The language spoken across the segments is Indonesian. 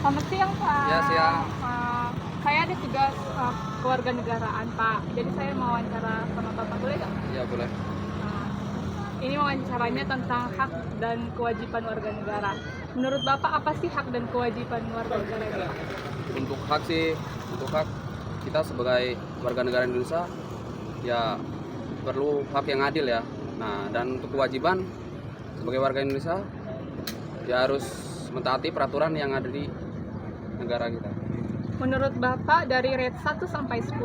Selamat siang Pak. Ya, siang. Saya ada tugas kewarganegaraan Pak. Jadi saya mau wawancara sama Bapak, boleh nggak? Ya, boleh. Ini wawancaranya tentang hak dan kewajiban warga negara. Menurut Bapak apa sih hak dan kewajiban warga negara itu? Untuk hak sih, untuk hak kita sebagai warga negara Indonesia ya perlu hak yang adil ya. Nah, dan untuk kewajiban sebagai warga Indonesia ya harus mentaati peraturan yang ada di negara kita. Menurut Bapak dari rate 1 sampai 10,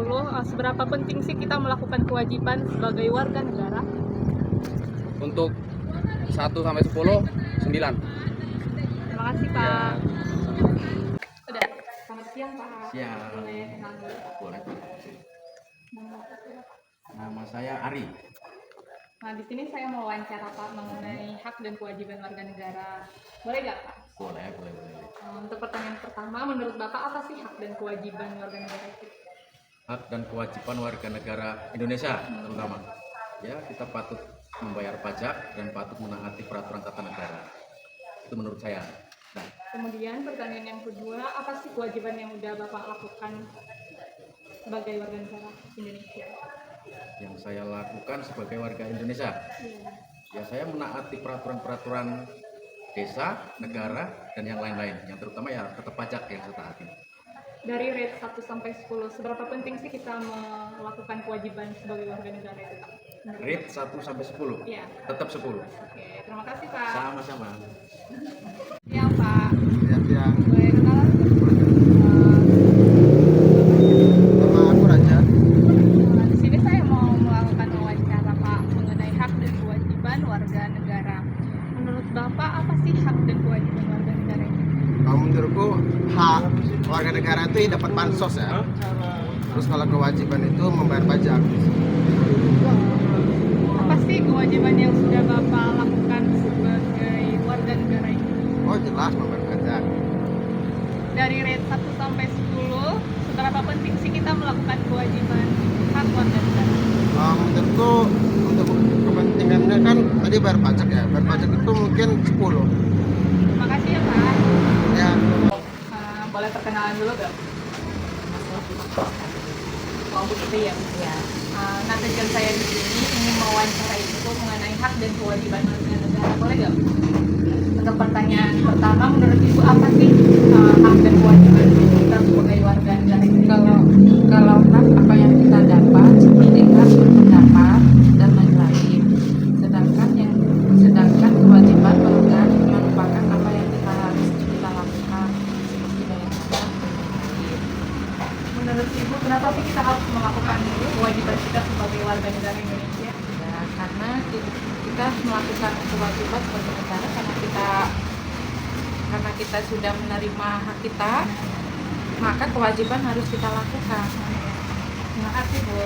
seberapa penting sih kita melakukan kewajiban sebagai warga negara? Untuk 1 sampai 10, 9. Terima kasih Pak. Ya. Udah. Selamat siang Pak. Siang. Boleh kenal dulu? Boleh. Nama Bapak siapa? Nama saya Ari. Nah, di sini saya mau wawancara Pak mengenai hak dan kewajiban warga negara. Boleh nggak Pak? Boleh. Untuk pertanyaan pertama, menurut Bapak apa sih hak dan kewajiban warga negara itu? Hak dan kewajiban warga negara Indonesia terutama. Ya, kita patut membayar pajak dan patut menaati peraturan tata negara. Itu menurut saya. Nah, Kemudian pertanyaan yang kedua, apa sih kewajiban yang udah Bapak lakukan sebagai warga negara Indonesia? yang saya lakukan sebagai warga Indonesia, ya saya menaati peraturan-peraturan desa, negara, dan yang lain-lain. Yang terutama ya tetap pajak yang saya taati. Dari rate 1 sampai 10, seberapa penting sih kita melakukan kewajiban sebagai warga negara itu Pak? Rate 1 sampai 10, Iya. tetap 10. Oke, terima kasih Pak. Sama-sama. Siang Pak. Ya. Boleh kenalan? Nama aku Raja. Di sini saya mau melakukan wawancara Pak mengenai hak dan kewajiban warga negara. Menurut Bapak apa sih hak dan kewajiban warga negara itu? Kalau menurutku hak warga negara itu dapat bansos ya. Terus kalau kewajiban itu membayar pajak. Apa sih kewajiban yang sudah Bapak lakukan sebagai warga negara itu? Oh jelas membayar pajak. Dari rate 1 sampai 10, seberapa penting sih kita melakukan kewajiban hak warga negara? Menurutku untuk kepentingannya kan tadi bayar pajak ya. Bayar pajak itu mungkin 10. Terima kasih ya Pak. Ya. Boleh perkenalan dulu gak? Oh begitu ya. Nah tujuan saya di sini ingin mewawancara itu mengenai hak dan kewajiban warga negara. Boleh gak? Untuk pertanyaan pertama, menurut Ibu apa sih hak dan kewajiban kita sebagai warga negara itu? Kalau hak apa yang kita dapat seperti hak berpendapat dan lain-lain, sedangkan kewajiban merupakan apa yang kita harus kita lakukan seperti bayar pajak. Menurut Ibu kenapa sih kita harus melakukan kewajiban kita sebagai warga negara Indonesia? Ya, karena kita melakukan kewajiban sebagai negara karena kita sudah menerima hak kita, maka kewajiban harus kita lakukan. Terima kasih Bu.